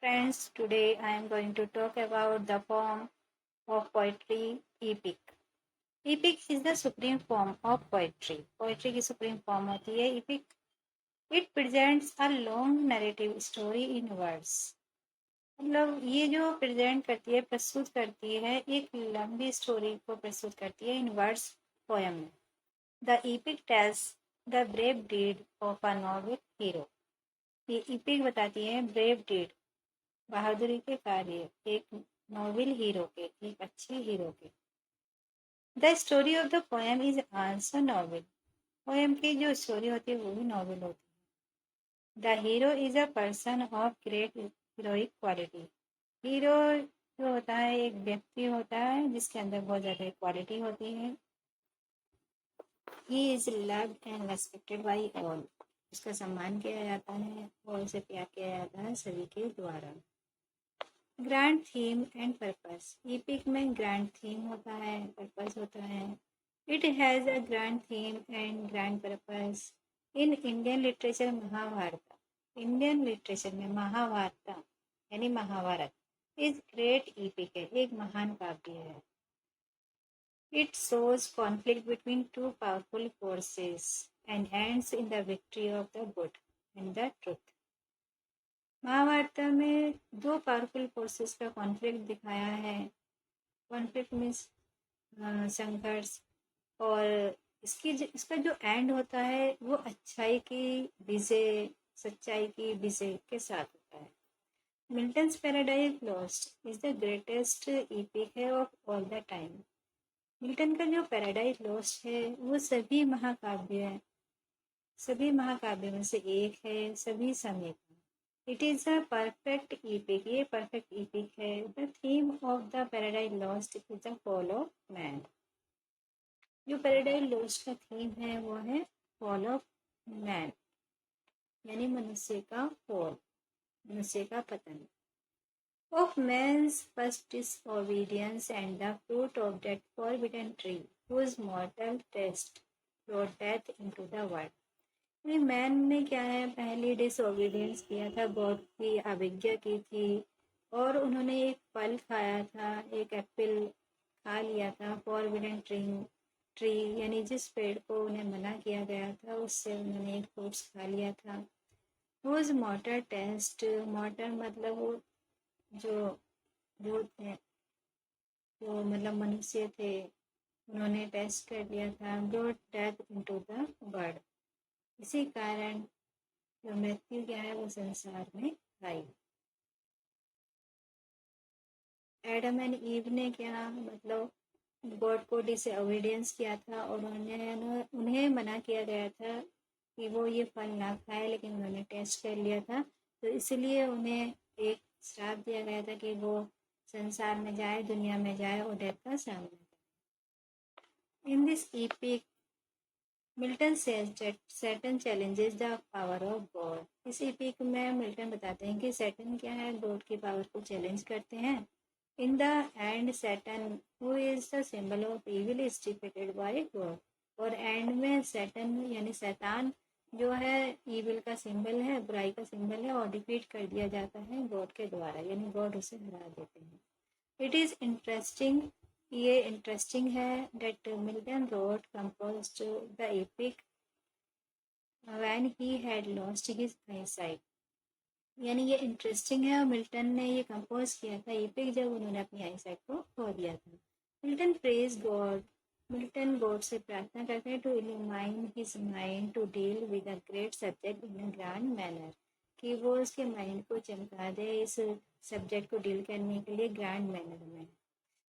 Friends, today I am going to talk about the form of poetry, epic. Epic is the supreme form of poetry. Poetry की supreme form होती है epic. It presents a long narrative story in words. मतलब ये जो present करती है, प्रस्तुत करती है, एक लंबी स्टोरी को प्रस्तुत करती है इन वर्ड्स पोएम में. The epic tells the brave deed of a noble hero. ये epic बताती है brave deed, बहादुरी के कार्य एक नोबल हीरो के, एक अच्छे हीरो के. The story of the poem is also novel. Poem की जो स्टोरी होती है वो भी नॉवल होती है. The hero is a person of great heroic quality. Hero जो होता है एक व्यक्ति होता है जिसके अंदर बहुत ज़्यादा क्वालिटी होती है. He is loved and respected by all. उसका सम्मान किया जाता है और उसे प्यार किया जाता है सभी के द्वारा. Grand theme and purpose. Epic में ग्रैंड थीम होता है, पर्पस होता है. It has a grand theme and grand purpose. In Indian literature Mahabharata. Indian literature में महाभारत यानी महाभारत इज ग्रेट ईपिक है, एक महान काव्य है. It shows conflict between two powerful forces and ends in the victory of the good and the truth. Mahabharata में दो powerful forces का कॉन्फ्लिक्ट दिखाया है. कॉन्फ्लिक्ट मीन्स संघर्ष. और इसका जो एंड होता है वो अच्छाई की विजय, सच्चाई की विजय के साथ होता है. Milton's paradise lost is the greatest epic है of all the time. Milton का जो पैराडाइज लॉस्ट है वो सभी महाकाव्य में से एक है, सभी समय का. It is a perfect epic. ये परफेक्ट epic है. The theme of the paradise lost is the fall of man. जो पैराडाइज लॉस्ट का थीम है वो है फॉल ऑफ मैन यानी मनुष्य का फॉल, मनुष्य का पतन. Of man's first disobedience and the fruit of that forbidden tree whose mortal taste brought death into the world. Man ने क्या है, पहले डिसओबीडियंस किया था, गॉड की अवज्ञा की थी और उन्होंने एक फल खाया था, एक एप्पल खा लिया था. फॉरबिडन ट्री यानी जिस पेड़ को उन्हें मना किया गया था उससे उन्होंने एक फ्रूट्स खा लिया था. रोज मॉर्टर टेस्ट. मॉर्टर मतलब वो जो थे, जो मतलब मनुष्य थे, उन्होंने टेस्ट कर लिया था. Brought death into the world. इसी कारण जो मृत्यु क्या है वो संसार में आई. एडम एंड ईव ने क्या मतलब गॉड को डिसओबीडियंस किया था और उन्हें मना किया गया था कि वो ये फल ना खाए, लेकिन उन्होंने टेस्ट कर लिया था तो इसलिए उन्हें एक श्राप दिया गया था कि वो संसार में जाए, दुनिया में जाए और डेथ का सामना करे. In this epic Milton says that Saturn challenges the power of God. इस epic में मिल्टन बताते हैं कि सैटर्न क्या है, गॉड की पावर को चैलेंज करते हैं. In the end Saturn who is the symbol of evil is defeated by God. और एंड में सैटर्न यानी शैतान जो है इविल का सिंबल है, बुराई का सिंबल है और डिफीट कर दिया जाता है गॉड के द्वारा, यानी गॉड उसे हरा देते हैं. It is interesting. ये इंटरेस्टिंग है that Milton wrote composed the epic when he had lost his eyesight. यानी ये इंटरेस्टिंग है और मिल्टन ने ये कंपोज किया था एपिक जब उन्होंने अपनी आईसाइट को खो दिया था. Milton praise God. Milton God से प्रार्थना करते हैं to illuminate his mind to deal with a great subject in a grand manner, कि वो उसके माइंड को चमका दे इस सब्जेक्ट को डील करने के लिए ग्रैंड मैनर में.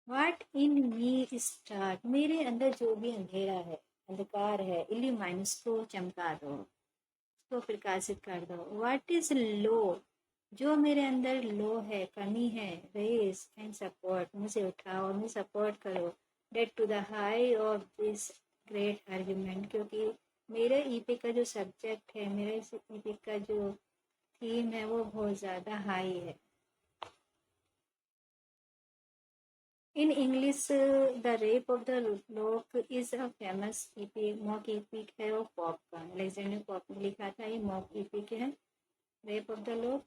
What in me start. मेरे अंदर जो भी अंधेरा है, अंधकार है, इल्यूमाइन उसको चमका दो, उसको प्रकाशित कर दो. What is low. जो मेरे अंदर लो है, कमी है, रेस एंड सपोर्ट, मुझे उठाओ और मुझे सपोर्ट करो. That to the height of this great argument. क्योंकि मेरे ईपिक का जो सब्जेक्ट है, मेरे इस ईपिक का जो थीम है वो बहुत ज़्यादा हाई है. In English, The Rape of the Lock is a famous epic, mock epic है वो पॉप का. अलेक्जेंडर पॉप ने लिखा था, ये मॉक epic है, rape of the lock.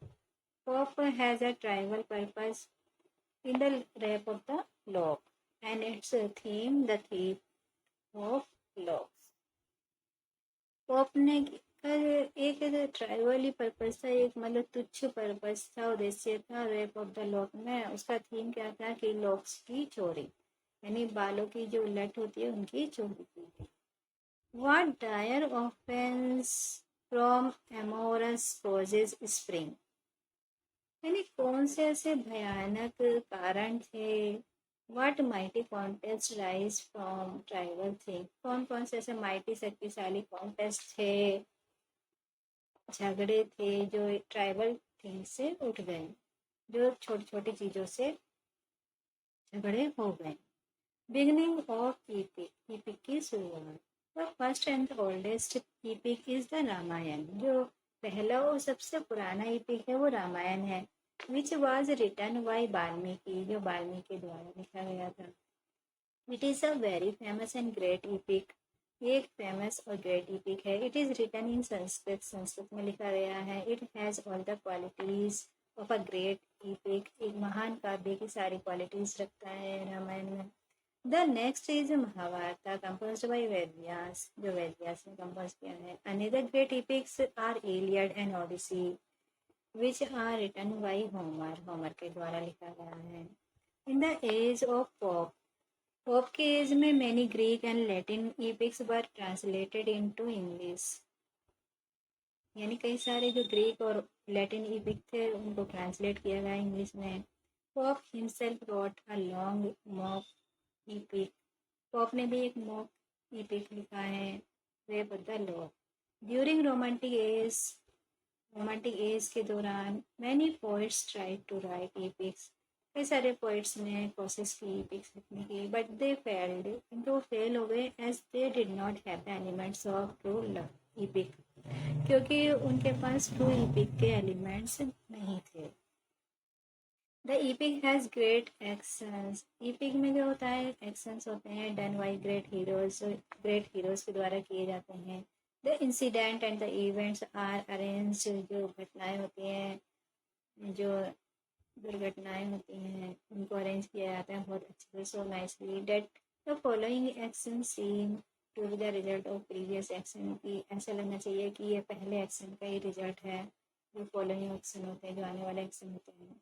Pop has a tribal purpose in the rap of the log, and its theme, the thief of love. Pop ने एक ट्राइबली पर्पस था, एक मतलब तुच्छ पर्पस था, उद्देश्य था रैप ऑफ द लॉक में। उसका थीम क्या था कि लॉक्स की चोरी, यानी बालों की जो लट होती है उनकी चोरी की थी। What dire offence from amorous causes spring, यानी कौन से ऐसे भयानक कारण थे। What mighty contest rise from trivial thing, कौन कौन से ऐसे माइटी शक्तिशाली कॉन्टेस्ट थे, झगड़े थे जो ट्राइबल थिंग से उठ गए, जो छोटी छोटी चीजों से झगड़े हो गए। बिगनिंग ऑफ ईपिक, ईपिक की शुरुआत। The first and the oldest epic is the Ramayana, जो पहला और सबसे पुराना ईपिक है वो रामायण है। Which was written by Valmiki, जो वाल्मीकि द्वारा लिखा गया था। It is a very famous and great epic, एक फेमस और ग्रेट ईपिक है। It is written in Sanskrit, Sanskrit में लिखा गया है। It has all the qualities of a great epic, एक महान काव्य की सारी क्वालिटीज रखता है रामायण में। The next is Mahabharat, composed by Vedvyas, जो वेदव्यास ने कंपोज किया है। Another great epics are Iliad and Odyssey, which are written by Homer, Homer के द्वारा लिखा गया है। In the age of Pope, Pope के एज में many Greek and Latin epics were translated into English, यानी कई सारे जो ग्रीक और लैटिन ईपिक थे उनको ट्रांसलेट किया गया इंग्लिश में। Pope himself wrote a long mock epic, Pope ने भी एक मॉक ईपिक लिखा है, rape of the lock. During romantic age के दौरान many poets tried to write epics, कई सारे पोइट्स ने कोशिश की ईपिक्स लिखने की, बट दे फेल्ड, किंतु वो फेल हो गए, as they did not have the elements of true epic, क्योंकि उनके पास ट्रू ईपिक के एलिमेंट्स नहीं थे। The epic has great actions, epic में जो होता है एक्शंस होते हैं done by great heroes, great heroes के द्वारा किए जाते हैं। The incident and the events are arrange, जो घटनाएं होती हैं, जो दुर्घटनाएं होती हैं उनको अरेंज किया जाता है बहुत अच्छे से, so nicely. That the following action seem to be the result of previous action, की ऐसा लगना चाहिए कि ये पहले एक्शन का ही रिजल्ट है, जो फॉलोइंग एक्शन होते हैं, जो आने वाले एक्शन होते हैं।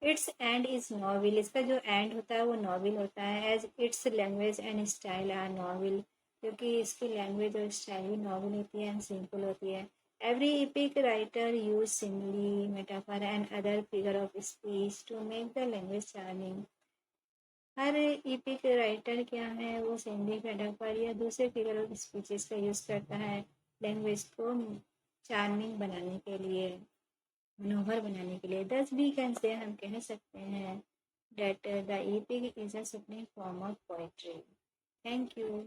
इट्स एंड इज नॉविल, इसका जो एंड होता है वो नॉविल होता है। As its language and style are novel, क्योंकि इसकी लैंग्वेज और स्टाइल भी नॉविल होती है एंड सिंपल होती है। Every epic writer use simile, metaphor and other figure of speech to make the language charming. Her epic writer क्या है वो सिमली, मेटाफर या दूसरे फिगर ऑफ स्पीचेस का यूज करता है लैंग्वेज को चार्मिंग बनाने के लिए, मनोहर बनाने के लिए। दस भी कैन से हम कह सकते हैं that the epic is a supreme form of poetry. Thank you.